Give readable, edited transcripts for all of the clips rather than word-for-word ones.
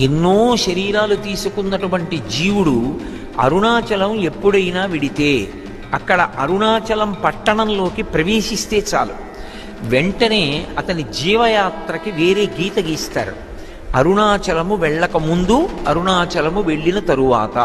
ఎన్నో శరీరాలు తీసుకున్నటువంటి జీవుడు అరుణాచలం ఎప్పుడైనా విడితే, అక్కడ అరుణాచలం పట్టణంలోకి ప్రవేశిస్తే చాలు, వెంటనే అతని జీవయాత్రకి వేరే గీత గీస్తారు. అరుణాచలము వెళ్ళక ముందు, అరుణాచలము వెళ్ళిన తరువాత.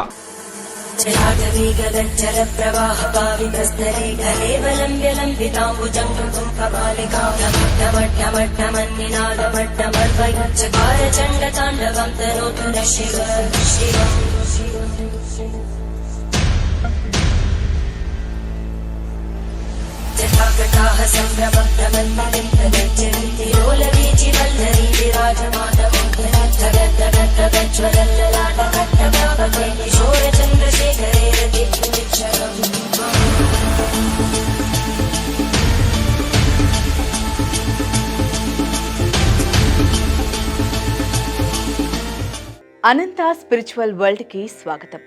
అనంత స్పిరిచువల్ వరల్డ్ కి స్వాగతం.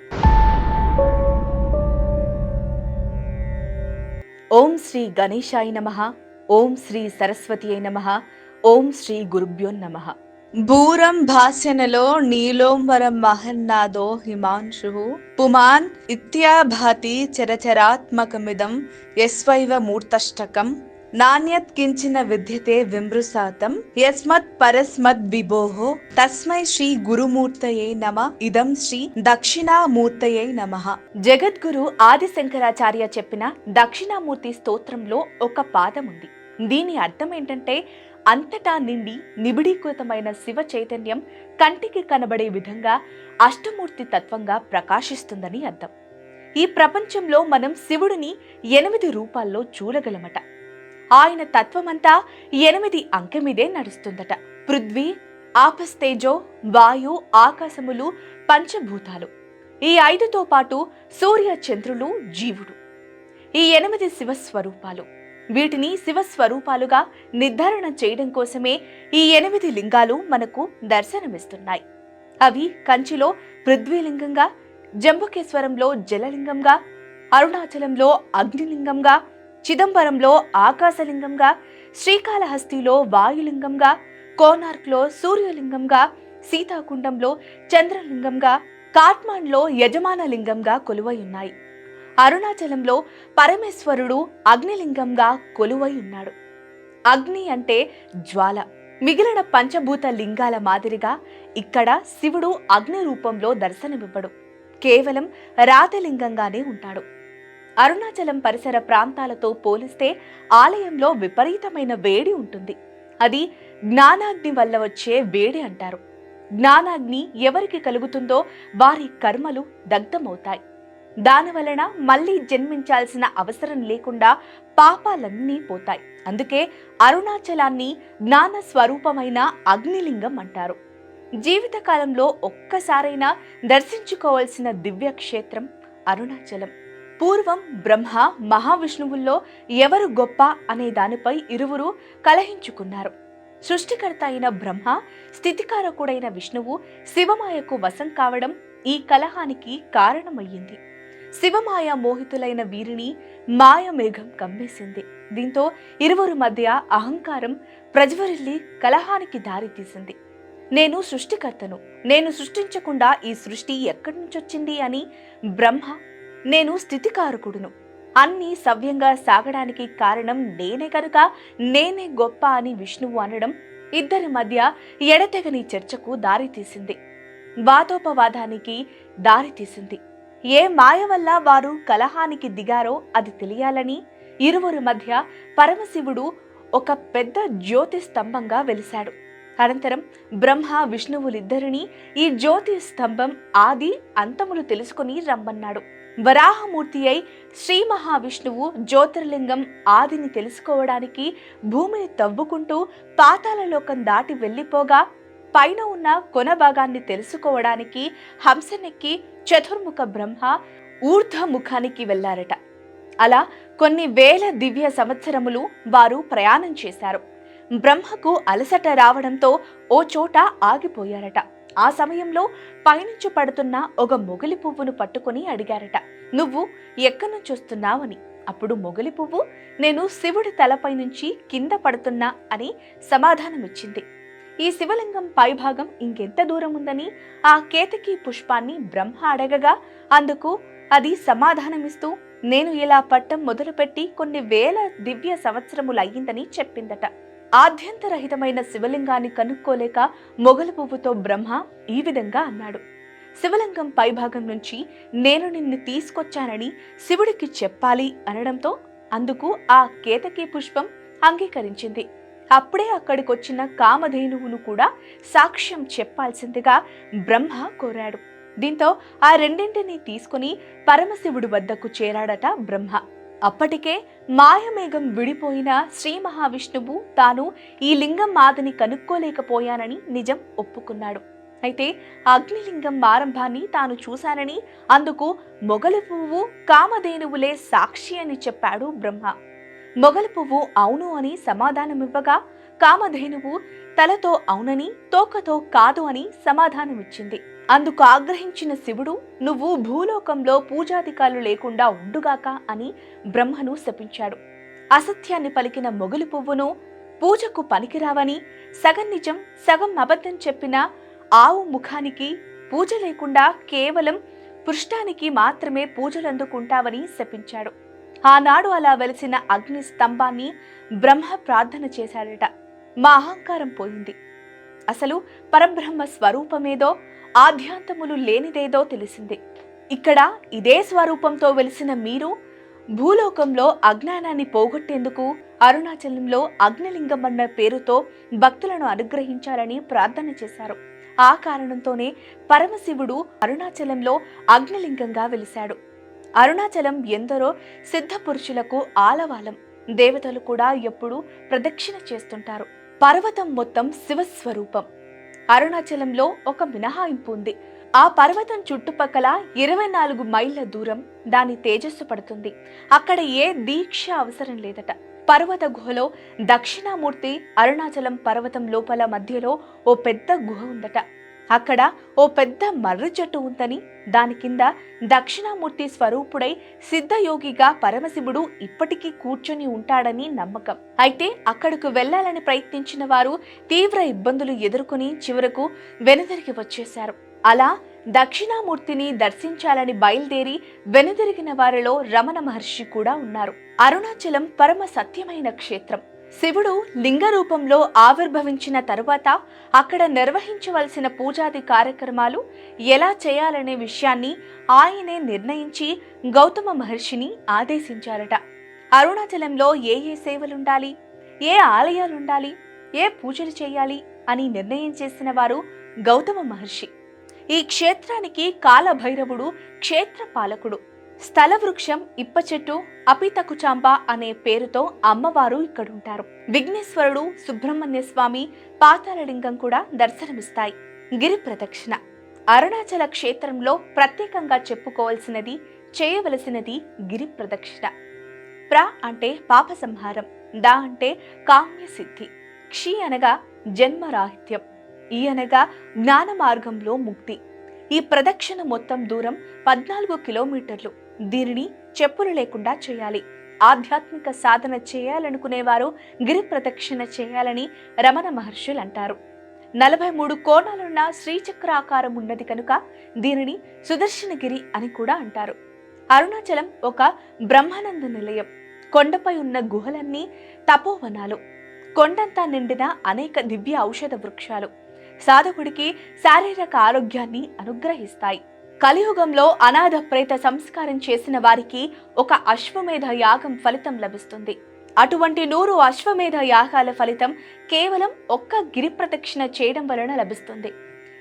ఓం శ్రీ గణేశాయ నమః. ఓం శ్రీ సరస్వతి నమః. ఓం శ్రీ గురుభ్యో నమః. భూరం భాస్యనలో నీలోంబరం మహన్నాదో హిమాంశు పుమాన్ ఇత్యాభాతి చరచరాత్మకమిదం యస్వైవ మూర్తష్టకం నాణ్యత్ కించిన విద్యతే విమృశాతం యస్మత్ పరస్మద్ విభోః తస్మై శ్రీ గురుమూర్తయే నమః. ఇదం శ్రీ దక్షిణామూర్తయే నమః. జగద్గురు ఆదిశంకరాచార్య చెప్పిన దక్షిణామూర్తి స్తోత్రంలో ఒక పాదం ఉంది. దీని అర్థం ఏంటంటే, అంతటా నిండి నిబిడీకృతమైన శివ చైతన్యం కంటికి కనబడే విధంగా అష్టమూర్తి తత్వంగా ప్రకాశిస్తుందని అర్థం. ఈ ప్రపంచంలో మనం శివుడిని 8 రూపాల్లో చూడగలమట. ఆయన తత్వమంతా 8 అంకె మీదే నడుస్తుందట. పృథ్వీ, ఆపస్తేజో, వాయు, ఆకాశములు, పంచభూతాలు, ఈ 5తో పాటు సూర్య, చంద్రులు, జీవుడు, ఈ 8 శివస్వరూపాలు. వీటిని శివస్వరూపాలుగా నిర్ధారణ చేయడం కోసమే ఈ 8 లింగాలు మనకు దర్శనమిస్తున్నాయి. అవి కంచిలో పృథ్వీలింగంగా, జంబుకేశ్వరంలో జలలింగంగా, అరుణాచలంలో అగ్నిలింగంగా, చిదంబరంలో ఆకాశలింగంగా, శ్రీకాళహస్తిలో వాయులింగంగా, కోనార్క్లో సూర్యలింగంగా, సీతాకుండంలో చంద్రలింగంగా, కాట్మాండ్లో యజమాన లింగంగా కొలువై ఉన్నాయి. అరుణాచలంలో పరమేశ్వరుడు అగ్నిలింగంగా కొలువై ఉన్నాడు. అగ్ని అంటే జ్వాల. మిగిలిన పంచభూత లింగాల మాదిరిగా ఇక్కడ శివుడు అగ్ని రూపంలో దర్శనమివ్వడు, కేవలం రాతలింగంగానే ఉంటాడు. అరుణాచలం పరిసర ప్రాంతాలతో పోలిస్తే ఆలయంలో విపరీతమైన వేడి ఉంటుంది. అది జ్ఞానాగ్ని వల్ల వచ్చే వేడి అంటారు. జ్ఞానాగ్ని ఎవరికి కలుగుతుందో వారి కర్మలు దగ్ధమవుతాయి. దానివలన మళ్లీ జన్మించాల్సిన అవసరం లేకుండా పాపాలన్నీ పోతాయి. అందుకే అరుణాచలాన్ని జ్ఞాన స్వరూపమైన అగ్నిలింగం అంటారు. జీవితకాలంలో ఒక్కసారైనా దర్శించుకోవాల్సిన దివ్య క్షేత్రం అరుణాచలం. పూర్వం బ్రహ్మ, మహావిష్ణువుల్లో ఎవరు గొప్ప అనే దానిపై ఇరువురు కలహించుకున్నారు. సృష్టికర్త అయిన బ్రహ్మ, స్థితికారకుడైన విష్ణువు శివమాయకు వశం కావడం ఈ కలహానికి కారణమయ్యింది. శివమాయ మోహితులైన వీరిని మాయమేఘం కమ్మేసింది. దీంతో ఇరువురి మధ్య అహంకారం ప్రజ్వరిల్లి కలహానికి దారితీసింది. నేను సృష్టికర్తను, నేను సృష్టించకుండా ఈ సృష్టి ఎక్కడి నుంచొచ్చింది అని బ్రహ్మ, నేను స్థితికారకుడును, అన్నీ సవ్యంగా సాగడానికి కారణం నేనే కనుక నేనే గొప్ప అని విష్ణువు అనడం ఇద్దరి మధ్య ఎడతెగని చర్చకు దారితీసింది, వాదోపవాదానికి దారితీసింది. ఏ మాయ వల్ల వారు కలహానికి దిగారో అది తెలియాలని ఇరువురి మధ్య పరమశివుడు ఒక పెద్ద జ్యోతి స్తంభంగా వెలిశాడు. అనంతరం బ్రహ్మ, విష్ణువులిద్దరినీ ఈ జ్యోతి స్తంభం ఆది అంతములు తెలుసుకుని రమ్మన్నాడు. వరాహమూర్తి అయి శ్రీ మహావిష్ణువు జ్యోతిర్లింగం ఆదిని తెలుసుకోవడానికి భూమిని తవ్వుకుంటూ పాతాళలోకం దాటి వెళ్ళిపోగా, పైన ఉన్న కొన భాగాన్ని తెలుసుకోవడానికి హంసనెక్కి చతుర్ముఖ బ్రహ్మ ఊర్ధ్వముఖానికి వెళ్లారట. అలా కొన్ని వేల దివ్య సంవత్సరములు వారు ప్రయాణం చేశారు. బ్రహ్మకు అలసట రావడంతో ఓ చోట ఆగిపోయారట. ఆ సమయంలో పైనుంచి పడుతున్న ఒక మొగలి పువ్వును పట్టుకుని అడిగారట, నువ్వు ఎక్కడి నుంచి వస్తున్నావని. అప్పుడు మొగలి పువ్వు, నేను శివుడి తలపై నుంచి కింద పడుతున్నా అని సమాధానమిచ్చింది. ఈ శివలింగం పైభాగం ఇంకెంత దూరం ఉందని ఆ కేతకి పుష్పాన్ని బ్రహ్మ అడగగా అందుకు అది సమాధానమిస్తూ నేను ఇలా పట్టం మొదలుపెట్టి కొన్ని వేల దివ్య సంవత్సరములు అయ్యిందని చెప్పిందట. ఆద్యంతరహితమైన శివలింగాన్ని కనుక్కోలేక మొగలు పువ్వుతో బ్రహ్మ ఈ విధంగా అన్నాడు. శివలింగం పైభాగం నుంచి నేను నిన్ను తీసుకొచ్చానని శివుడికి చెప్పాలి అనడంతో అందుకు ఆ కేతకీ పుష్పం అంగీకరించింది. అప్పుడే అక్కడికొచ్చిన కామధేనువును కూడా సాక్ష్యం చెప్పాల్సిందిగా బ్రహ్మ కోరాడు. దీంతో ఆ రెండింటినీ తీసుకుని పరమశివుడి వద్దకు చేరాడట బ్రహ్మ. అప్పటికే మాయమేఘం విడిపోయిన శ్రీ మహావిష్ణువు తాను ఈ లింగం మాదని కనుక్కోలేకపోయానని నిజం ఒప్పుకున్నాడు. అయితే అగ్నిలింగం ఆరంభాన్ని తాను చూశానని అందుకు మొగలి పువ్వు కామధేనువులే సాక్షి అని చెప్పాడు బ్రహ్మ. మొగలి పువ్వు అవును అని సమాధానమివ్వగా కామధేనువు తలతో అవునని తోకతో కాదు అని సమాధానమిచ్చింది. అందుకు ఆగ్రహించిన శివుడు నువ్వు భూలోకంలో పూజాధికారులు లేకుండా ఉండుగాక అని బ్రహ్మను శపించాడు. అసత్యాన్ని పలికిన మొగలి పువ్వును పూజకు పనికిరావని సగం నిజం సగం అబద్ధం చెప్పిన ఆవు ముఖానికి పూజ లేకుండా కేవలం పృష్ఠానికి మాత్రమే పూజలందుకుంటావని శపించాడు. ఆనాడు అలా వెలిసిన అగ్ని స్తంభాన్ని బ్రహ్మ ప్రార్థన చేశాడట. మా అహంకారం పోయింది. అసలు పరబ్రహ్మ స్వరూపమేదో ఆధ్యాంతములు లేనిదేదో తెలిసింది. ఇక్కడ ఇదే స్వరూపంతో వెలిసిన మీరు భూలోకంలో అజ్ఞానాన్ని పోగొట్టేందుకు అరుణాచలంలో అగ్నిలింగం అన్న పేరుతో భక్తులను అనుగ్రహించాలని ప్రార్థన చేశారు. ఆ కారణంతోనే పరమశివుడు అరుణాచలంలో అగ్నిలింగంగా వెలిశాడు. అరుణాచలం ఎందరో సిద్ధ పురుషులకు ఆలవాలం. దేవతలు కూడా ఎప్పుడూ ప్రదక్షిణ చేస్తుంటారు. పర్వతం మొత్తం శివస్వరూపం. అరుణాచలంలో ఒక మినహాయింపు ఉంది. ఆ పర్వతం చుట్టుపక్కల 24 మైళ్ళ దూరం దాని తేజస్సు పడుతుంది. అక్కడ ఏ దీక్ష అవసరం లేదట. పర్వత గుహలో దక్షిణామూర్తి అరుణాచలం పర్వతం లోపల మధ్యలో ఓ పెద్ద గుహ ఉందట. అక్కడ ఓ పెద్ద మర్రి చెట్టు ఉందని, దాని కింద దక్షిణామూర్తి స్వరూపుడై సిద్ధయోగిగా పరమశివుడు ఇప్పటికీ కూర్చొని ఉంటాడని నమ్మకం. అయితే అక్కడకు వెళ్లాలని ప్రయత్నించిన వారు తీవ్ర ఇబ్బందులు ఎదుర్కొని చివరకు వెనుదిరిగి వచ్చేశారు. అలా దక్షిణామూర్తిని దర్శించాలని బయలుదేరి వెనుదిరిగిన వారిలో రమణ మహర్షి కూడా ఉన్నారు. అరుణాచలం పరమ సత్యమైన క్షేత్రం. శివుడు లింగ రూపంలో ఆవిర్భవించిన తరువాత అక్కడ నిర్వహించవలసిన పూజాది కార్యక్రమాలు ఎలా చేయాలనే విషయాన్ని ఆయనే నిర్ణయించి గౌతమ మహర్షిని ఆదేశించారట. అరుణాచలంలో ఏ ఏ సేవలుండాలి, ఏ ఆలయాలుండాలి, ఏ పూజలు చేయాలి అని నిర్ణయం చేసిన వారు గౌతమ మహర్షి. ఈ క్షేత్రానికి కాలభైరవుడు క్షేత్ర పాలకుడు. స్థల వృక్షం ఇప్ప చెట్టు అపితకుచాంబ అనే పేరుతో అమ్మవారు ఇక్కడుంటారు. విఘ్నేశ్వరుడు, సుబ్రహ్మణ్య స్వామి, పాతాళలింగం కూడా దర్శనమిస్తాయి. గిరి ప్రదక్షిణ. అరుణాచల క్షేత్రంలో ప్రత్యేకంగా చెప్పుకోవాల్సినది, చేయవలసినది గిరి ప్రదక్షిణ. ప్ర అంటే పాప సంహారం, ద అంటే కామ్య సిద్ధి, క్షి అనగా జన్మరాహిత్యం, ఈ అనగా జ్ఞాన మార్గంలో ముక్తి. ఈ ప్రదక్షిణ మొత్తం దూరం 14 కిలోమీటర్లు. దీనిని చెప్పులు లేకుండా చేయాలి. ఆధ్యాత్మిక సాధన చేయాలనుకునేవారు గిరి ప్రదక్షిణ చేయాలని రమణ మహర్షులు అంటారు. 43 కోణాలున్న శ్రీచక్రాకారం ఉన్నది కనుక దీనిని సుదర్శనగిరి అని కూడా అంటారు. అరుణాచలం ఒక బ్రహ్మానంద నిలయం. కొండపై ఉన్న గుహలన్నీ తపోవనాలు. కొండంతా నిండిన అనేక దివ్య ఔషధ వృక్షాలు సాధకుడికి శారీరక ఆరోగ్యాన్ని అనుగ్రహిస్తాయి. కలియుగంలో అనాథ ప్రేత సంస్కారం చేసిన వారికి ఒక అశ్వమేధ యాగం ఫలితం లభిస్తుంది. అటువంటి 100 అశ్వమేధ యాగాల ఫలితం కేవలం ఒక్క గిరి ప్రదక్షిణ చేయడం వలన లభిస్తుంది.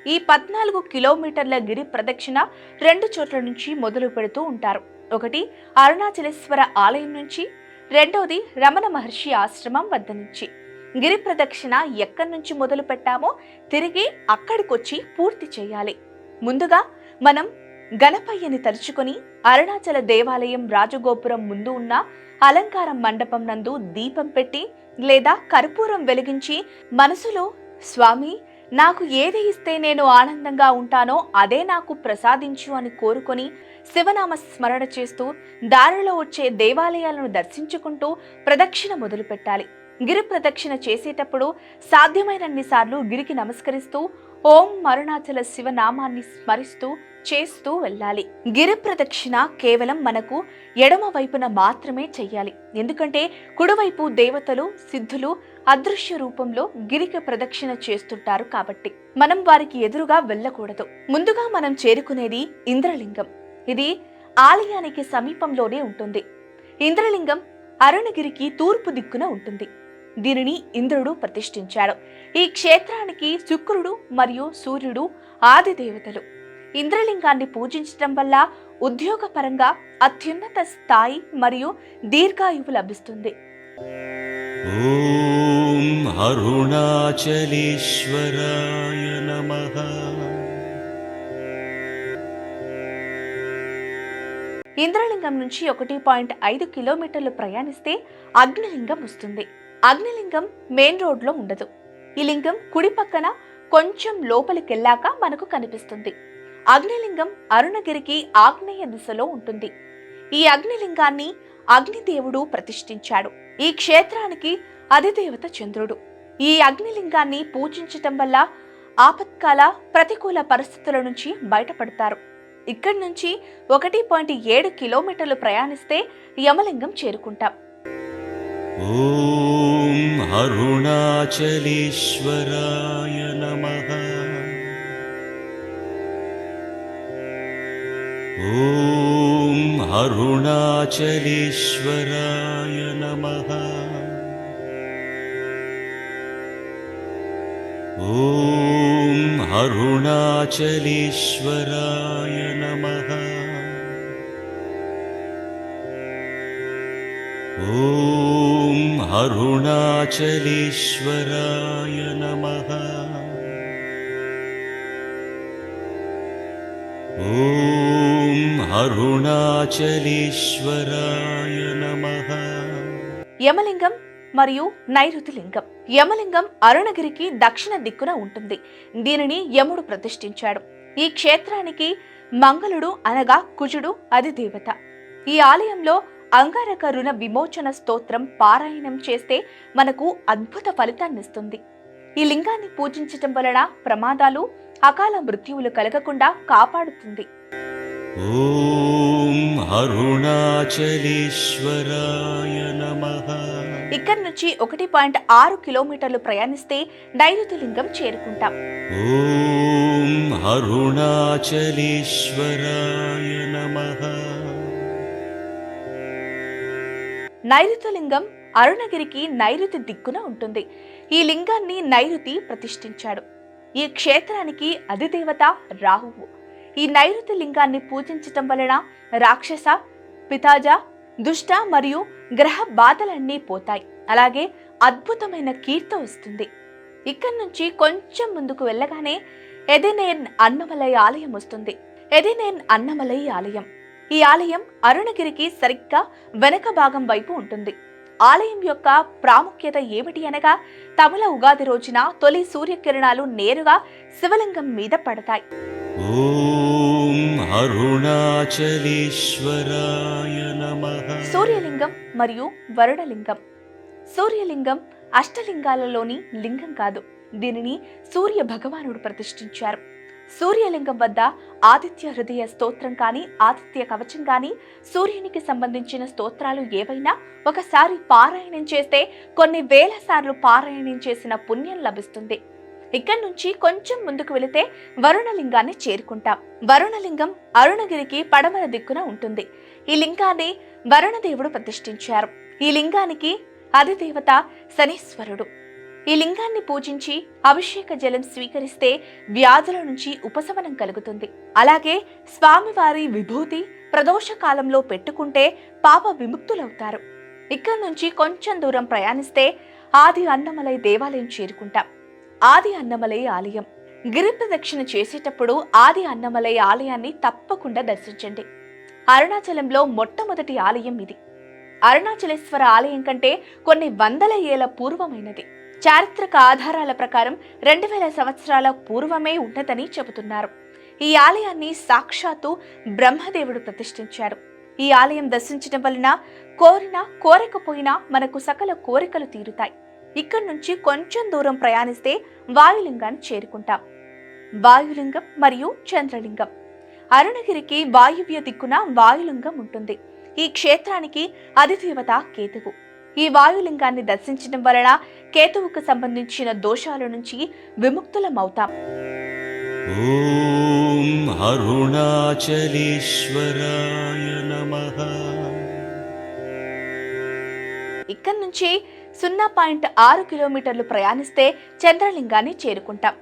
ఈ 14 కిలోమీటర్ల గిరి ప్రదక్షిణ 2 చోట్ల నుంచి మొదలు పెడుతూ ఉంటారు. ఒకటి అరుణాచలేశ్వర ఆలయం నుంచి, రెండోది రమణ మహర్షి ఆశ్రమం వద్ద నుంచి. గిరి ప్రదక్షిణ ఎక్కడి నుంచి మొదలు పెట్టామో తిరిగి అక్కడికొచ్చి పూర్తి చేయాలి. ముందుగా మనం గణపయ్యని తలుచుకొని అరుణాచల దేవాలయం రాజగోపురం ముందు ఉన్న అలంకారం మండపం నందు దీపం పెట్టి లేదా కర్పూరం వెలిగించి మనసులో స్వామి నాకు ఏది ఇస్తే నేను ఆనందంగా ఉంటానో అదే నాకు ప్రసాదించు అని కోరుకొని శివనామ స్మరణ చేస్తూ దారిలో వచ్చే దేవాలయాలను దర్శించుకుంటూ ప్రదక్షిణ మొదలు పెట్టాలి. గిరి ప్రదక్షిణ చేసేటప్పుడు సాధ్యమైనన్ని సార్లు గిరికి నమస్కరిస్తూ ఓం అరుణాచల శివనామాన్ని స్మరిస్తూ చేస్తూ వెళ్ళాలి. గిరి ప్రదక్షిణ కేవలం మనకు ఎడమ వైపున మాత్రమే చెయ్యాలి. ఎందుకంటే కుడివైపు దేవతలు, సిద్ధులు అదృశ్య రూపంలో గిరికి ప్రదక్షిణ చేస్తుంటారు కాబట్టి మనం వారికి ఎదురుగా వెళ్ళకూడదు. ముందుగా మనం చేరుకునేది ఇంద్రలింగం. ఇది ఆలయానికి సమీపంలోనే ఉంటుంది. ఇంద్రలింగం అరుణగిరికి తూర్పు దిక్కున ఉంటుంది. దీనిని ఇంద్రుడు ప్రతిష్ఠించాడు. ఈ క్షేత్రానికి శుక్రుడు మరియు సూర్యుడు ఆది దేవతలు. ఇంద్రలింగాన్ని పూజించడం వల్ల ఉద్యోగపరంగా అత్యున్నత స్థాయి మరియు దీర్ఘాయువు లభిస్తుంది. ఓం అరుణాచలేశ్వరాయ నమః. ఇంద్రలింగం నుంచి 1.5 కిలోమీటర్లు ప్రయాణిస్తే అగ్నిలింగం వస్తుంది. అగ్నిలింగం మెయిన్ రోడ్లో ఉండదు. ఈ లింగం కుడి పక్కన కొంచెం లోపలికెళ్ళాక మనకు కనిపిస్తుంది. అగ్నిలింగం అరుణగిరికి ఆగ్నేయ దిశలో ఉంటుంది. ఈ అగ్నిలింగాన్ని అగ్నిదేవుడు ప్రతిష్ఠించాడు. ఈ క్షేత్రానికి అధిదేవత చంద్రుడు. ఈ అగ్నిలింగాన్ని పూజించటం వల్ల ఆపత్కాల ప్రతికూల పరిస్థితుల నుంచి బయటపడతారు. ఇక్కడి నుంచి 1.7 కిలోమీటర్లు ప్రయాణిస్తే యమలింగం చేరుకుంటాం. ఓం అరుణాచలేశ్వరాయ నమః. ఓం అరుణాచలేశ్వరాయ నమః. ఓం అరుణాచలేశ్వరాయ నమః. ఓం అరుణాచలేశ్వరాయ నమః. ఓం అరుణాచలేశ్వరాయ నమః. యమలింగం మరియు నైరుతి లింగం. యమలింగం అరుణగిరికి దక్షిణ దిక్కున ఉంటుంది. దీనిని యముడు ప్రతిష్ఠించాడు. ఈ క్షేత్రానికి మంగళుడు అనగా కుజుడు అధిదేవత. ఈ ఆలయంలో అంగారక రుణ విమోచన స్తోత్రం పారాయణం చేస్తే మనకు అద్భుత ఫలితాన్నిస్తుంది. ఈ లింగాన్ని పూజించటం వలన ప్రమాదాలు, అకాల మృత్యువులు కలగకుండా కాపాడుతుంది. ఓం అరుణాచలేశ్వరాయ నమః. ఇక్కడి నుంచి 1.6 కిలోమీటర్లు ప్రయాణిస్తే నైరుతి లింగం చేరుకుంటాం. ఓం అరుణాచలేశ్వరాయ నమః. నైరుతి లింగం అరుణగిరికి నైరుతి దిక్కున ఉంటుంది. ఈ లింగాన్ని నైరుతి ప్రతిష్ఠించాడు. ఈ క్షేత్రానికి అధిదేవత రాహువు. ఈ నైరుతి లింగాన్ని పూజించటం వలన రాక్షస, పితాజ, దుష్ట మరియు గ్రహ బాధలన్నీ పోతాయి. అలాగే అద్భుతమైన కీర్తి వస్తుంది. ఇక్కడి నుంచి కొంచెం ముందుకు వెళ్ళగానే ఎదినేన్ అన్నమలై ఆలయం వస్తుంది. ఎదినేన్ అన్నమలై ఆలయం. ఈ ఆలయం అరుణగిరికి సరిగ్గా వెనక భాగం వైపు ఉంటుంది. ఆలయం యొక్క ప్రాముఖ్యత ఏమిటి అనగా తమిళ ఉగాది రోజున తొలి సూర్యకిరణాలు నేరుగా శివలింగం మీద పడతాయి. ఓం అరుణాచలేశ్వరాయ నమః. సూర్యలింగం మరియు వరుణలింగం. సూర్యలింగం అష్టలింగాలలోని లింగం కాదు. దీనిని సూర్య భగవానుడు ప్రతిష్ఠించారు. సూర్యలింగం వద్ద ఆదిత్య హృదయ స్తోత్రం కానీ, ఆదిత్య కవచం కానీ, సూర్యునికి సంబంధించిన స్తోత్రాలు ఏవైనా ఒకసారి పారాయణం చేస్తే కొన్ని వేల సార్లు పారాయణం చేసిన పుణ్యం లభిస్తుంది. ఇక్కడి నుంచి కొంచెం ముందుకు వెళితే వరుణలింగాన్ని చేరుకుంటాం. వరుణలింగం అరుణగిరికి పడమర దిక్కున ఉంటుంది. ఈ లింగాన్ని వరుణదేవుడు ప్రతిష్ఠించారు. ఈ లింగానికి అధిదేవత శనీశ్వరుడు. ఈ లింగాన్ని పూజించి అభిషేక జలం స్వీకరిస్తే వ్యాధుల నుంచి ఉపశమనం కలుగుతుంది. అలాగే స్వామివారి విభూతి ప్రదోష కాలంలో పెట్టుకుంటే పాప విముక్తులవుతారు. ఇక్కడి నుంచి కొంచెం దూరం ప్రయాణిస్తే ఆది అన్నమలై దేవాలయం చేరుకుంటాం. ఆది అన్నమలై ఆలయం. గిరి ప్రదక్షిణ చేసేటప్పుడు ఆది అన్నమలై ఆలయాన్ని తప్పకుండా దర్శించండి. అరుణాచలంలో మొట్టమొదటి ఆలయం ఇది. అరుణాచలేశ్వర ఆలయం కంటే కొన్ని వందల ఏళ్ల పూర్వమైనది. చారిత్రక ఆధారాల ప్రకారం 2000 సంవత్సరాల పూర్వమే ఉన్నదని చెబుతున్నారు. ఈ ఆలయాన్ని సాక్షాత్తు బ్రహ్మదేవుడు ప్రతిష్ఠించాడు. ఈ ఆలయం దర్శించడం వలన కోరినా కోరకపోయినా మనకు సకల కోరికలు తీరుతాయి. ఇక్కడి నుంచి కొంచెం దూరం ప్రయాణిస్తే వాయులింగాన్ని చేరుకుంటాం. వాయులింగం మరియు చంద్రలింగం. అరుణగిరికి వాయువ్య దిక్కున వాయులింగం ఉంటుంది. ఈ క్షేత్రానికి అధిదేవత కేతువు. ఈ వాయులింగాన్ని దర్శించడం వలన కేతువుకు సంబంధించిన దోషాల నుంచి విముక్తులమవుతాం. ఓం అరుణాచలేశ్వరాయ నమః. ఇక్కడి నుంచి 0.6 కిలోమీటర్లు ప్రయాణిస్తే చంద్రలింగాన్ని చేరుకుంటాం.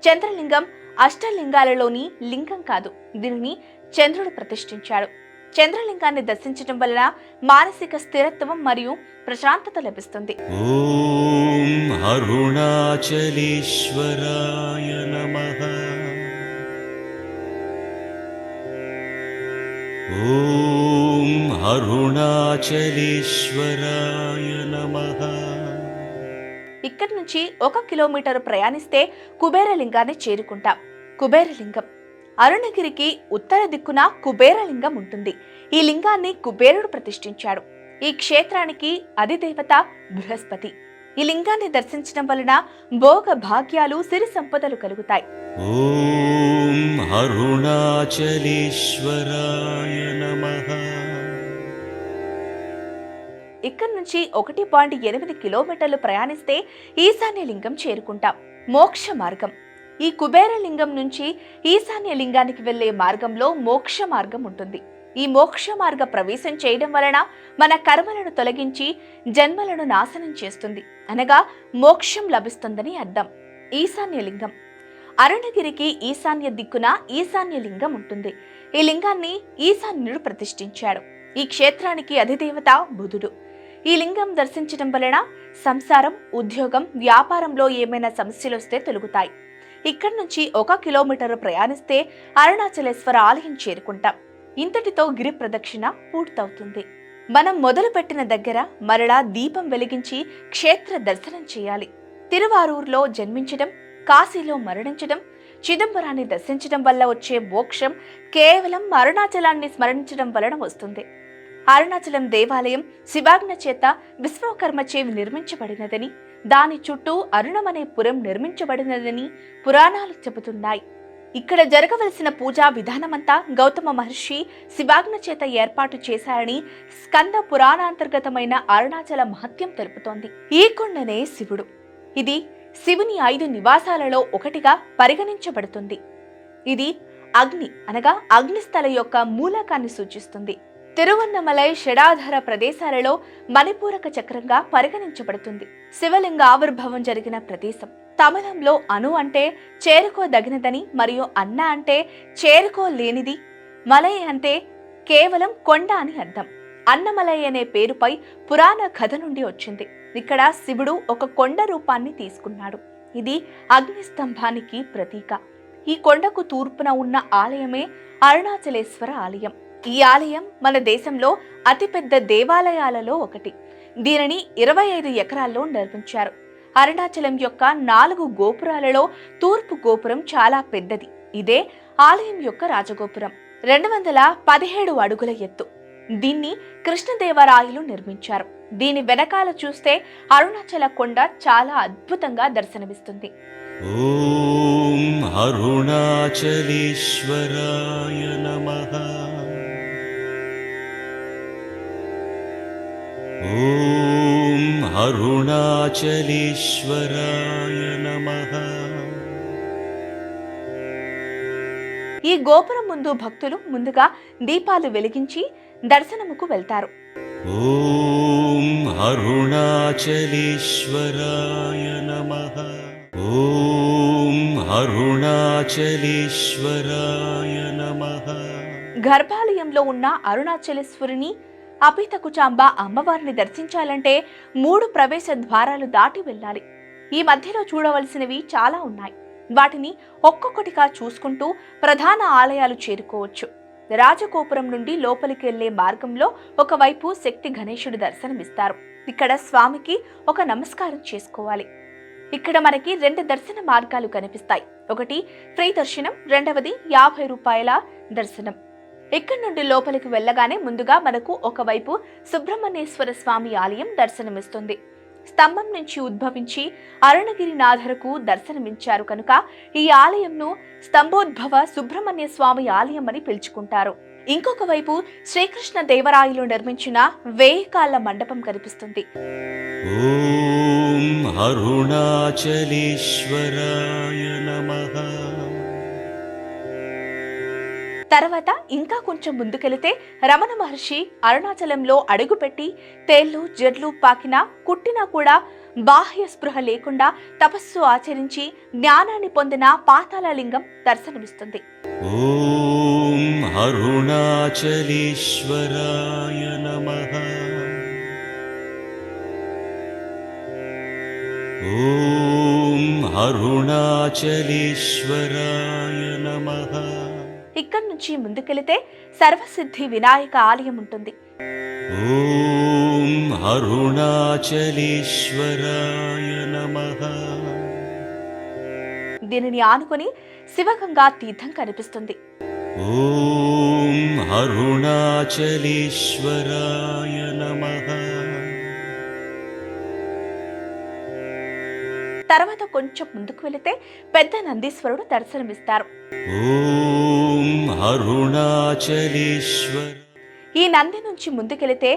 చంద్రలింగం అష్టలింగాలలోని లింగం కాదు. దీనిని చంద్రుడు ప్రతిష్ఠించాడు. చంద్రలింగాన్ని దర్శించడం వలన మానసిక స్థిరత్వం మరియు ప్రశాంతత లభిస్తుంది. ఓం అరుణాచలేశ్వరాయ నమః. ఓం అరుణాచలేశ్వరాయ నమః. ఇక్కడి నుంచి 1 కిలోమీటర్ ప్రయాణిస్తే కుబేరలింగాన్ని చేరుకుంటాం. కుబేరలింగం అరుణగిరికి ఉత్తర దిక్కున కుబేరలింగం ఉంటుంది. ఈ లింగాన్ని కుబేరుడు ప్రతిష్ఠించాడు. ఈ క్షేత్రానికి అధిదేవత బృహస్పతి. ఈ లింగాన్ని దర్శించడం వలన భోగ భాగ్యాలు, సిరి సంపదలు కలుగుతాయి. ఓం అరుణాచలేశ్వరాయ నమః. ఇక్కడి నుంచి 1.8 కిలోమీటర్లు ప్రయాణిస్తే ఈశాన్య లింగం చేరుకుంటాం. మోక్ష మార్గం. ఈ కుబేర లింగం నుంచి ఈశాన్య లింగానికి వెళ్లే మార్గంలో మోక్ష మార్గం ఉంటుంది. ఈ మోక్ష మార్గ ప్రవేశం చేయడం వలన మన కర్మలను తొలగించి జన్మలను నాశనం చేస్తుంది, అనగా మోక్షం లభిస్తుందని అర్థం. ఈశాన్య లింగం. అరుణగిరికి ఈశాన్య దిక్కున ఈశాన్య లింగం ఉంటుంది. ఈ లింగాన్ని ఈశాన్యుడు ప్రతిష్ఠించాడు. ఈ క్షేత్రానికి అధిదేవత బుధుడు. ఈ లింగం దర్శించడం వలన సంసారం, ఉద్యోగం, వ్యాపారంలో ఏమైనా సమస్యలు వస్తే తొలగుతాయి. ఇక్కడి నుంచి 1 కిలోమీటర్ ప్రయాణిస్తే అరుణాచలేశ్వర ఆలయం చేరుకుంటాం. ఇంతటితో గిరి ప్రదక్షిణ పూర్తవుతుంది. మనం మొదలుపెట్టిన దగ్గర మరలా దీపం వెలిగించి క్షేత్ర దర్శనం చేయాలి. తిరువారూరులో జన్మించడం, కాశీలో మరణించడం, చిదంబరాన్ని దర్శించడం వల్ల వచ్చే మోక్షం కేవలం అరుణాచలాన్ని స్మరించడం వలన వస్తుంది. అరుణాచలం దేవాలయం శివాజ్ఞ చేత విశ్వకర్మచే నిర్మించబడినదని, దాని చుట్టూ అరుణమనే పురం నిర్మించబడినదని పురాణాలు చెబుతున్నాయి. ఇక్కడ జరగవలసిన పూజా విధానమంతా గౌతమ మహర్షి శివాజ్ఞ చేత ఏర్పాటు చేశారని స్కంద పురాణాంతర్గతమైన అరుణాచల మహత్యం తెలుపుతోంది. ఈ కొండనే శివుడు. ఇది శివుని 5 నివాసాలలో ఒకటిగా పరిగణించబడుతుంది. ఇది అగ్ని అనగా అగ్నిస్థల యొక్క మూలకాన్ని సూచిస్తుంది. తిరువన్నమలై షడాధార ప్రదేశాలలో మణిపూరక చక్రంగా పరిగణించబడుతుంది. శివలింగ ఆవిర్భావం జరిగిన ప్రదేశం. తమిళంలో అను అంటే చేరుకోదగినదని మరియు అన్న అంటే చేరుకోలేనిది, మలై అంటే కేవలం కొండ అని అర్థం. అన్నమలై అనే పేరుపై పురాణ కథ నుండి వచ్చింది. ఇక్కడ శివుడు ఒక కొండ రూపాన్ని తీసుకున్నాడు. ఇది అగ్నిస్తంభానికి ప్రతీక. ఈ కొండకు తూర్పున ఉన్న ఆలయమే అరుణాచలేశ్వర ఆలయం. ఈ ఆలయం మన దేశంలో అతిపెద్ద దేవాలయాలలో ఒకటి. దీనిని 25 ఎకరాల్లో నిర్మించారు. అరుణాచలం యొక్క 4 గోపురాలలో తూర్పు గోపురం చాలా పెద్దది. ఇదే ఆలయం యొక్క రాజగోపురం. 217 అడుగుల ఎత్తు. దీన్ని కృష్ణదేవరాయలు నిర్మించారు. దీని వెనకాల చూస్తే అరుణాచల కొండ చాలా అద్భుతంగా దర్శనమిస్తుంది. ఓం అరుణాచలేశ్వరాయ నమః. ఓం అరుణాచలేశ్వరాయ నమః. ఈ గోపురం ముందు భక్తులు ముందుగా దీపాలు వెలిగించి దర్శనముకు వెళ్తారు. ఓం అరుణాచలేశ్వరాయ నమః. ఓం అరుణాచలేశ్వరాయ నమః. గర్భాలయంలో ఉన్న అరుణాచలేశ్వరుని అపితకుచాంబ అమ్మవారిని దర్శించాలంటే 3 ప్రవేశ ద్వారాలు దాటి వెళ్ళాలి. ఈ మధ్యలో చూడవలసినవి చాలా ఉన్నాయి. వాటిని ఒక్కొక్కటిగా చూసుకుంటూ ప్రధాన ఆలయాలు చేరుకోవచ్చు. రాజగోపురం నుండి లోపలికి వెళ్లే మార్గంలో ఒకవైపు శక్తి గణేశుడు దర్శనమిస్తారు. ఇక్కడ స్వామికి ఒక నమస్కారం చేసుకోవాలి. ఇక్కడ మనకి 2 దర్శన మార్గాలు కనిపిస్తాయి. ఒకటి ఫ్రీ దర్శనం, రెండవది 50 రూపాయల దర్శనం. ఇక్కడి నుండి లోపలికి వెళ్ళగానే ముందుగా మనకు ఒకవైపు సుబ్రహ్మణ్యేశ్వర స్వామి ఆలయం దర్శనమిస్తుంది. స్తంభం నుంచి ఉద్భవించి అరుణగిరినాథరుకు దర్శనమిచ్చారు కనుక ఈ ఆలయంను స్తంభోద్భవ సుబ్రహ్మణ్య స్వామి ఆలయం అని పిలుచుకుంటారు. ఇంకొక వైపు శ్రీకృష్ణ దేవరాయలు నిర్మించిన 1000 కాళ్ల మండపం కనిపిస్తుంది. ఓం అరుణాచలేశ్వరాయ నమః. తర్వాత ఇంకా కొంచెం ముందుకెళితే రమణ మహర్షి అరుణాచలంలో అడుగుపెట్టి తేళ్లు జడ్లు పాకినా కుట్టినా కూడా బాహ్య స్పృహ లేకుండా తపస్సు ఆచరించి జ్ఞానాన్ని పొందిన పాతాళ లింగం దర్శనమిస్తుంది. ఓం అరుణాచలేశ్వరాయ నమః. ఓం అరుణాచలేశ్వరాయ నమః. ఇక్కడి నుంచి ముందుకెళితే సర్వసిద్ధి వినాయక ఆలయం ఉంటుంది. ఓం అరుణాచలేశ్వరాయ నమః. దీనిని ఆనుకొని శివగంగా తీర్థం కనిపిస్తుంది. ఓం అరుణాచలేశ్వరాయ నమః. తర్వాత కొంచెం ముందుకు వెళితే పెద్ద నందీశ్వరుడు దర్శనమిస్తారు. ఓం అరుణాచలేశ్వర. ఈ నంది నుంచి ముందుకెళితే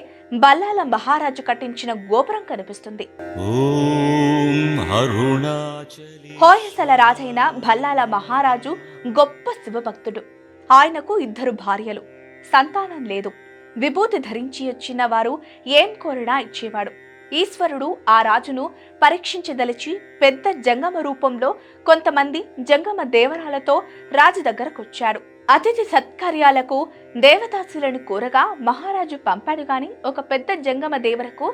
బల్లాల మహారాజు కట్టించిన గోపురం కనిపిస్తుంది. ఓం అరుణాచలే. హోయసల రాజైన బల్లాల మహారాజు గొప్ప శివభక్తుడు. ఆయనకు 2 భార్యలు, సంతానం లేదు. విభూతి ధరించి వచ్చిన వారు ఏం కోరినా ఇచ్చేవాడు. ఈశ్వరుడు ఆ రాజును పరీక్షించదలిచి పెద్ద జంగమ రూపంలో కొంతమంది జంగమ దేవరాలతో రాజు దగ్గరకొచ్చాడు. అతిథి సత్కార్యాలకు దేవదాసులను కోరగా మహారాజు పంపాడు గాని ఒక పెద్ద జంగమ దేవరకు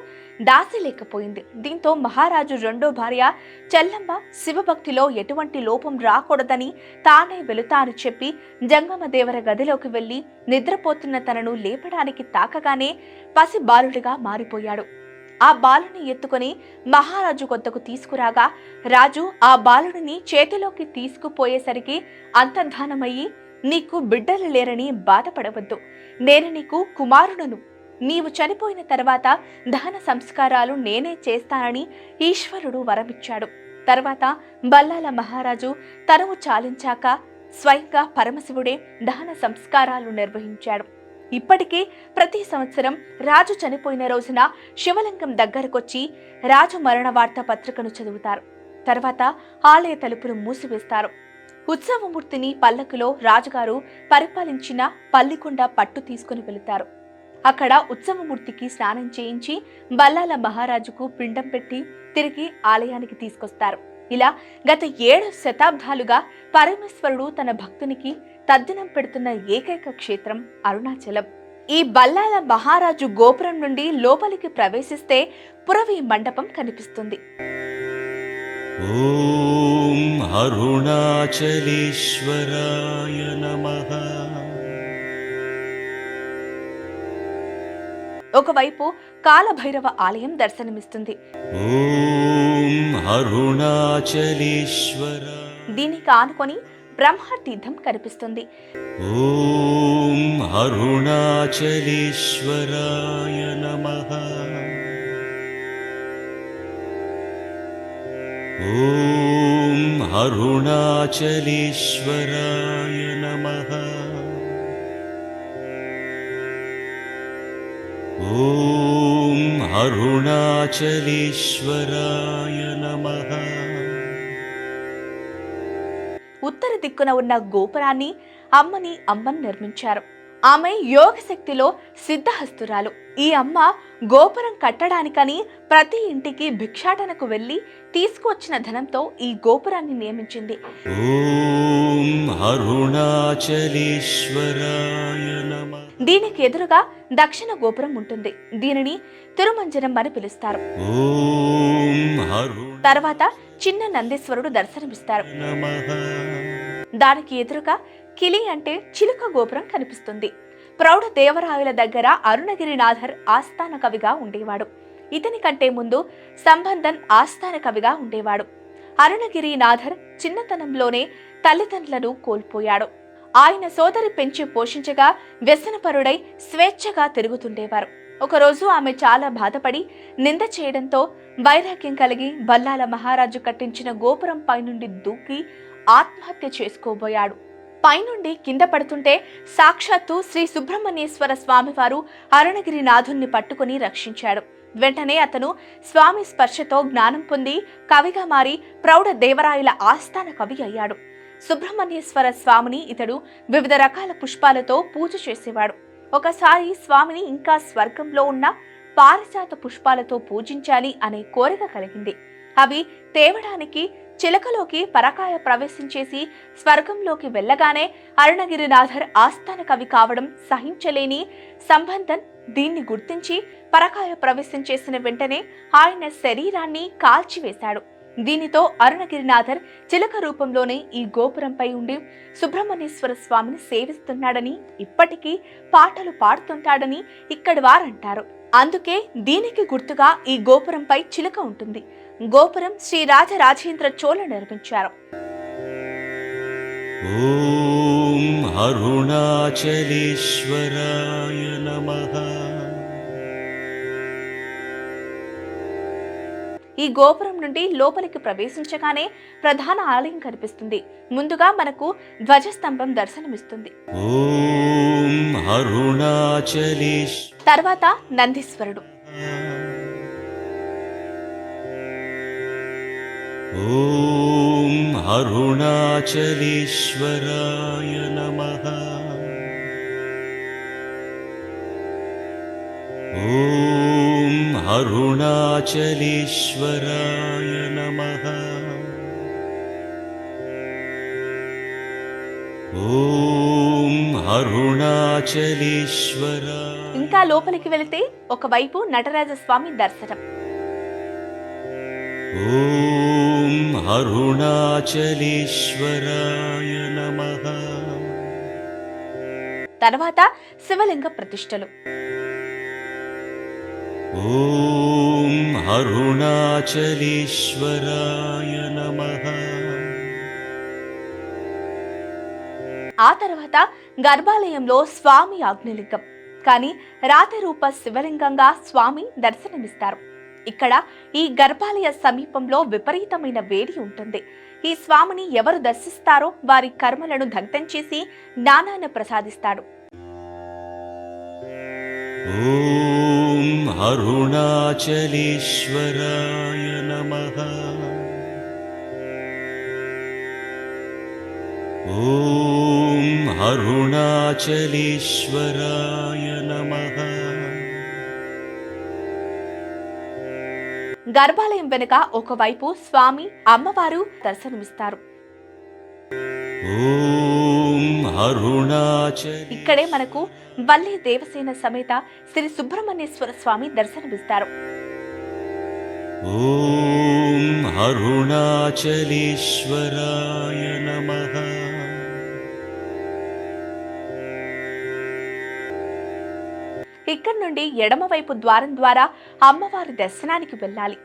దాసి లేకపోయింది. దీంతో మహారాజు 2వ భార్య చెల్లమ్మ శివభక్తిలో ఎటువంటి లోపం రాకూడదని తానే వెళుతాను చెప్పి జంగమ దేవర గదిలోకి వెళ్లి నిద్రపోతున్న తనను లేపడానికి తాకగానే పసి బాలుడిగా మారిపోయాడు. ఆ బాలుని ఎత్తుకొని మహారాజు కొద్దకు తీసుకురాగా రాజు ఆ బాలుడిని చేతిలోకి తీసుకుపోయేసరికి అంతర్ధానమయ్యి, నీకు బిడ్డలు లేరని బాధపడవద్దు, నేను నీకు కుమారుడను, నీవు చనిపోయిన తర్వాత దహన సంస్కారాలు నేనే చేస్తానని ఈశ్వరుడు వరమిచ్చాడు. తర్వాత బల్లాల మహారాజు తనువు చాలించాక స్వయంగా పరమశివుడే దహన సంస్కారాలు నిర్వహించాడు. ఇప్పటికీ ప్రతి సంవత్సరం రాజు చనిపోయిన రోజున శివలింగం దగ్గరకొచ్చి రాజు మరణ వార్తా పత్రికను చదువుతారు. తర్వాత ఆలయ తలుపులు మూసివేస్తారు. ఉత్సవమూర్తిని పల్లకులో రాజుగారు పరిపాలించిన పల్లికొండ పట్టు తీసుకుని వెళుతారు. అక్కడ ఉత్సవమూర్తికి స్నానం చేయించి బల్లాల మహారాజుకు పిండం పెట్టి తిరిగి ఆలయానికి తీసుకొస్తారు. ఇలా గత 7 శతాబ్దాలుగా పరమేశ్వరుడు తన భక్తునికి తద్దినం పెడుతున్న ఏకైక క్షేత్రం అరుణాచలం. ఈ బల్లాల మహారాజు గోపురం నుండి లోపలికి ప్రవేశిస్తే పురవి మండపం కనిపిస్తుంది. ఓం అరుణాచలేశ్వరాయ నమః. ఒకవైపు కాలభైరవ ఆలయం దర్శనమిస్తుంది. ఓం అరుణాచలేశ్వర. దీనికి ఆనుకొని బ్రహ్మ తీర్థం కనిపిస్తుంది. ఓం అరుణాచలేశ్వరాయ నమః. ఓం అరుణాచలేశ్వరాయ నమః. ఓం అరుణాచలేశ్వరాయ నమః. ఉత్తర దిక్కున ఉన్న గోపురాన్ని అమ్మని నిర్మించారు. ఆమె యోగ శక్తిలో సిద్ధహస్తురాలు. ఈ అమ్మ గోపురం కట్టడానికని ప్రతి ఇంటికి భిక్షాటనకు వెళ్లి తీసుకువచ్చిన ధనంతో ఈ గోపురాన్ని నియమించింది. ఓం అరుణాచలేశ్వరాయ నమః. దీనికి ఎదురుగా దక్షిణ గోపురం ఉంటుంది. దీనిని తిరుమంజనం అని పిలుస్తారు. ఓం తర్వాత చిన్న నందీశ్వరుడు దర్శనమిస్తారు. నమః. దానికి ఎదురుగా కిలి అంటే చిలుక గోపురం కనిపిస్తుంది. ప్రౌఢ దేవరాయల దగ్గర అరుణగిరినాథర్ ఆస్థాన కవిగా ఉండేవాడు. ఇతని కంటే ముందు సంబంధన్ ఆస్థాన కవిగా ఉండేవాడు. అరుణగిరినాథర్ చిన్నతనంలోనే తల్లిదండ్రులను కోల్పోయాడు. ఆయన సోదరి పెంచి పోషించగా వ్యసనపరుడై స్వేచ్ఛగా తిరుగుతుండేవారు. ఒకరోజు ఆమె చాలా బాధపడి నింద చేయడంతో వైరాగ్యం కలిగి బల్లాల మహారాజు కట్టించిన గోపురం పైనుండి దూకి ఆత్మహత్య చేసుకోబోయాడు. పైనుండి కింద పడుతుంటే సాక్షాత్తు శ్రీ సుబ్రహ్మణ్యేశ్వర స్వామివారు అరుణగిరినాథుణ్ణి పట్టుకుని రక్షించాడు. వెంటనే అతను స్వామి స్పర్శతో జ్ఞానం పొంది కవిగా మారి ప్రౌఢ దేవరాయల ఆస్థాన కవి అయ్యాడు. సుబ్రహ్మణ్యేశ్వర స్వామిని ఇతడు వివిధ రకాల పుష్పాలతో పూజ చేసేవాడు. ఒకసారి స్వామిని ఇంకా స్వర్గంలో ఉన్న పారిజాత పుష్పాలతో పూజించాలి అనే కోరిక కలిగింది. అవి తేవడానికి చిలకలోకి పరకాయ ప్రవేశించేసి స్వర్గంలోకి వెళ్ళగానే అరుణగిరినాథర్ ఆస్థాన కవి కావడం సహించలేని సంబంధన్ దీన్ని గుర్తించి పరకాయ ప్రవేశం చేసిన వెంటనే ఆయన శరీరాన్ని కాల్చివేశాడు. దీనితో అరుణగిరినాథర్ చిలక రూపంలోనే ఈ గోపురంపై ఉండి సుబ్రహ్మణ్యేశ్వర స్వామిని సేవిస్తున్నాడని, ఇప్పటికీ పాటలు పాడుతుంటాడని ఇక్కడి వారంటారు. అందుకే దీనికి గుర్తుగా ఈ గోపురంపై చిలుక ఉంటుంది. గోపురం శ్రీ రాజరాజేంద్ర చోళ నిర్మించారు. ఓం అరుణాచలేశ్వరాయ నమః. ఈ గోపురం నుండి లోపలికి ప్రవేశించగానే ప్రధాన ఆలయం కనిపిస్తుంది. ముందుగా మనకు ధ్వజస్తంభం దర్శనమిస్తుంది. ఓం అరుణాచలేశ్వరాయ. తర్వాత నందీశ్వరుడు. ఓం అరుణాచలేశ్వరాయ నమః. ఓం అరుణాచలేశ్వరాయ నమః. ఓం అరుణాచలేశ్వరాయ. ఇంకా లోపలికి వెళితే ఒకవైపు నటరాజస్వామి దర్శనం. ఓం అరుణాచలేశ్వరాయ నమః. తర్వాత శివలింగ ప్రతిష్టలు. ఓం అరుణాచలేశ్వరాయ నమః. ఆ తర్వాత గర్భాలయంలో స్వామి ఆగ్నిలింగం, కానీ రాతి రూప శివలింగంగా స్వామి దర్శనమిస్తారు. ఇక్కడ ఈ గర్భాలయ సమీపంలో విపరీతమైన వేడి ఉంటుంది. ఈ స్వామిని ఎవరు దర్శిస్తారో వారి కర్మలను దగ్ధం చేసి జ్ఞానాన్ని ప్రసాదిస్తాడు. ఓం అరుణాచలేశ్వరాయ నమః. ఓం అరుణాచలేశ్వరాయ నమః. గర్భాలయం వెనుక ఒకవైపు స్వామి అమ్మవారు దర్శనమిస్తారు. ఓం అరుణాచలేశ్వరాయ. ఇక్కడే మనకు వల్లి దేవసేన సమేత శ్రీ సుబ్రహ్మణ్యేశ్వర స్వామి దర్శనమిస్తారు. ఓం అరుణాచలేశ్వరాయ నమః. ఇక్కడి నుండి ఎడమవైపు ద్వారం ద్వారా అమ్మవారి దర్శనానికి వెళ్ళాలి.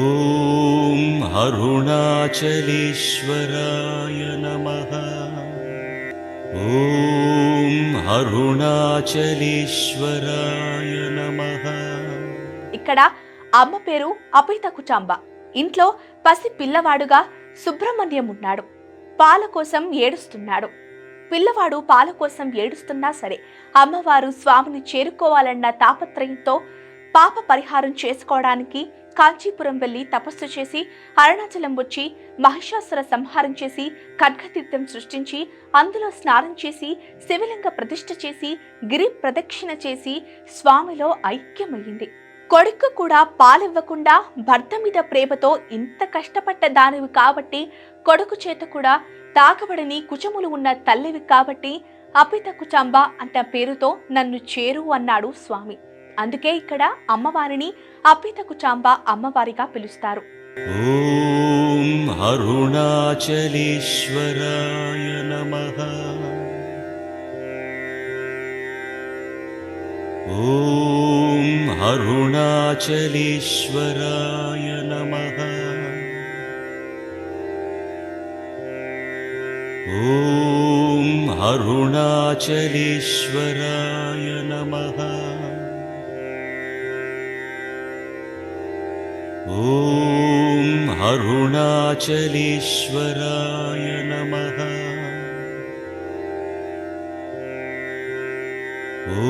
ఓం అరుణాచలేశ్వరాయ నమః. ఓం అరుణాచలేశ్వరాయ నమః. ఇక్కడ అమ్మ పేరు అపితకుచాంబ. ఇంట్లో పసి పిల్లవాడుగా సుబ్రహ్మణ్యం ఉన్నాడు. పాల కోసం ఏడుస్తున్నాడు. పిల్లవాడు పాల కోసం ఏడుస్తున్నా సరే అమ్మవారు స్వామిని చేరుకోవాలన్న తాపత్రయంతో పాప పరిహారం చేసుకోవడానికి కాంచీపురం వెళ్లి తపస్సు చేసి అరుణాచలం వచ్చి మహిషాసుర సంహారం చేసి ఖడ్గతీర్థం సృష్టించి అందులో స్నానం చేసి శివలింగ ప్రతిష్ఠ చేసి గిరి ప్రదక్షిణ చేసి స్వామిలో ఐక్యమయ్యింది. కొడుకు కూడా పాలివ్వకుండా భర్త మీద ప్రేమతో ఇంత కష్టపడ్డ దానివి కాబట్టి, కొడుకు చేత కూడా తాకబడని కుచములు ఉన్న తల్లివి కాబట్టి అపితకుచాంబ అన్న పేరుతో నన్ను చేరు అన్నాడు స్వామి. అందుకే ఇక్కడ అమ్మవారిని అపితకుచాంబ అమ్మవారిగా పిలుస్తారు. ఓం అరుణాచలేశ్వరాయ నమః. ఓం అరుణాచలేశ్వరాయ నమః. ఓం అరుణాచలేశ్వరాయ నమః. ॐ अरुणाचलेश्वराय नमः।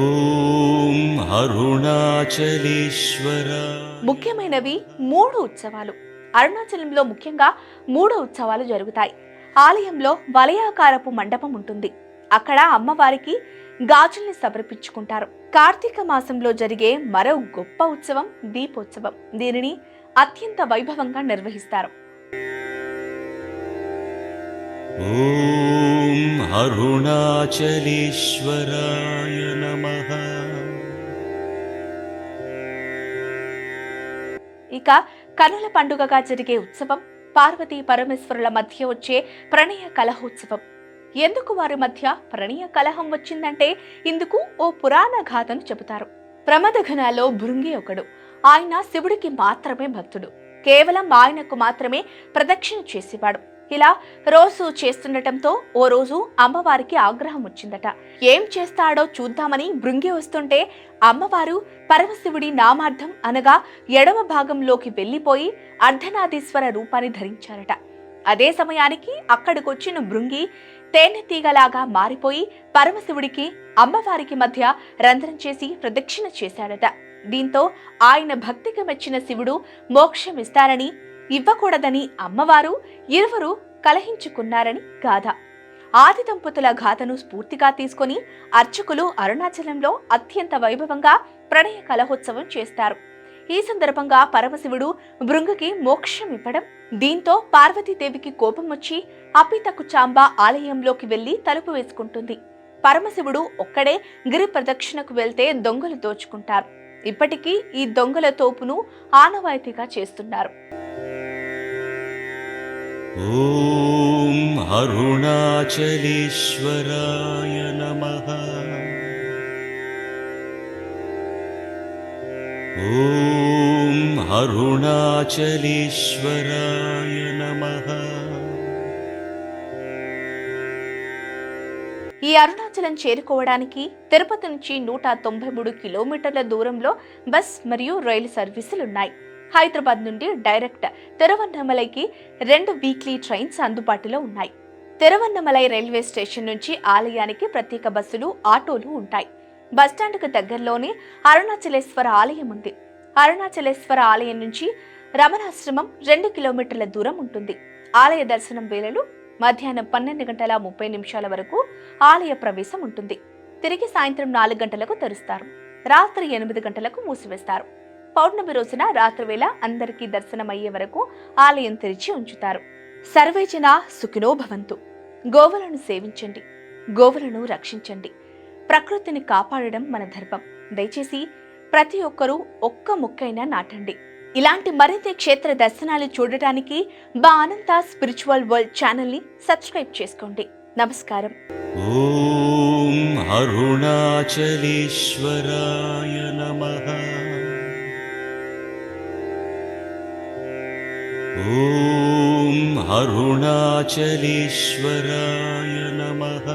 ॐ अरुणाचलेश्वराय। ముఖ్యమైనవి 3 ఉత్సవాలు. అరుణాచలంలో ముఖ్యంగా 3 ఉత్సవాలు జరుగుతాయి. ఆలయంలో వలయాకారపు మండపం ఉంటుంది. అక్కడ అమ్మవారికి గాజుల్ని సమర్పించుకుంటారు. కార్తీక మాసంలో జరిగే మరో గొప్ప ఉత్సవం దీపోత్సవం. దీనిని అత్యంత వైభవంగా నిర్వహిస్తారు. ॐ अरुणाचलेश्वराय नमः। ఇక కనుల పండుగగా జరిగే ఉత్సవం పార్వతీ పరమేశ్వరుల మధ్య వచ్చే ప్రణయ కలహోత్సవం. ఎందుకు వారి మధ్య ప్రణయ కలహం వచ్చిందంటే ఇందుకు ఓ పురాణ గాథను చెబుతారు. ప్రమదఘనాలో భృంగి ఒకడు. ఆయన శివుడికి మాత్రమే భక్తుడు. కేవలం ఆయనకు మాత్రమే ప్రదక్షిణ చేసేవాడు. ఇలా రోజు చేస్తుండటంతో ఓ రోజు అమ్మవారికి ఆగ్రహం వచ్చిందట. ఏం చేస్తాడో చూద్దామని భృంగి వస్తుంటే అమ్మవారు పరమశివుడి నామార్థం అనగా ఎడమ భాగంలోకి వెళ్లిపోయి అర్ధనాదీశ్వర రూపాన్ని ధరించారట. అదే సమయానికి అక్కడికొచ్చిన భృంగి తేనెతీగలాగా మారిపోయి పరమశివుడికి అమ్మవారికి మధ్య రంధ్రం చేసి ప్రదక్షిణ చేశాడట. దీంతో ఆయన భక్తికి మెచ్చిన శివుడు మోక్షమిస్తారని, ఇవ్వకూడదని అమ్మవారు ఇరువురు కలహించుకున్నారని గాథ. ఆది దంపతుల గాథను స్ఫూర్తిగా తీసుకుని అర్చకులు అరుణాచలంలో అత్యంత వైభవంగా ప్రణయ కలహోత్సవం చేస్తారు. ఈ సందర్భంగా పరమశివుడు భృంగికి మోక్షం ఇవ్వడం, దీంతో పార్వతీదేవికి కోపం వచ్చి అపితకు చాంబ ఆలయంలోకి వెళ్లి తలుపు వేసుకుంటుంది. పరమశివుడు ఒక్కడే గిరి ప్రదక్షిణకు వెళ్తే దొంగలు దోచుకుంటారు. ఇప్పటికీ ఈ దొంగల తోపును ఆనవాయితీగా చేస్తున్నారు. ॐ अरुणाचलेश्वराय नमः। ॐ अरुणाचलेश्वराय नमः। ఈ అరుణాచలం చేరుకోవడానికి తిరుపతి నుంచి 193 కిలోమీటర్ల దూరంలో బస్ మరియు రైలు సర్వీసులున్నాయి. హైదరాబాద్ నుండి డైరెక్ట్ తిరువన్నమలైకి 2 వీక్లీ ట్రైన్స్ అందుబాటులో ఉన్నాయి. తిరువన్నమలై రైల్వే స్టేషన్ నుంచి ఆలయానికి ప్రత్యేక బస్సులు, ఆటోలు ఉంటాయి. బస్టాండ్కు దగ్గరలోనే అరుణాచలేశ్వర ఆలయం ఉంది. అరుణాచలేశ్వర ఆలయం నుంచి రమణాశ్రమం 2 కిలోమీటర్ల దూరం ఉంటుంది. ఆలయ దర్శనం వేళలు మధ్యాహ్నం 12:30 వరకు ఆలయ ప్రవేశం ఉంటుంది. తిరిగి సాయంత్రం 4 గంటలకు తెరుస్తారు. రాత్రి 8 గంటలకు మూసివేస్తారు. పౌర్ణమి రోజున రాత్రి వేళ అందరికీ దర్శనమయ్యే వరకు ఆలయం తెరిచి ఉంచుతారు. సర్వేజన సుఖినో భవంతు. గోవులను సేవించండి, గోవులను రక్షించండి. ప్రకృతిని కాపాడడం మన ధర్మం. దయచేసి ప్రతి ఒక్కరూ ఒక్క మొక్కైనా నాటండి. ఇలాంటి మరిన్ని క్షేత్ర దర్శనాలు చూడటానికి మా అనంత స్పిరిచువల్ వరల్డ్ ఛానల్ని సబ్స్క్రైబ్ చేసుకోండి. నమస్కారం. ॐ अरुणाचलेश्वराय नमः। ॐ अरुणाचलेश्वराय नमः।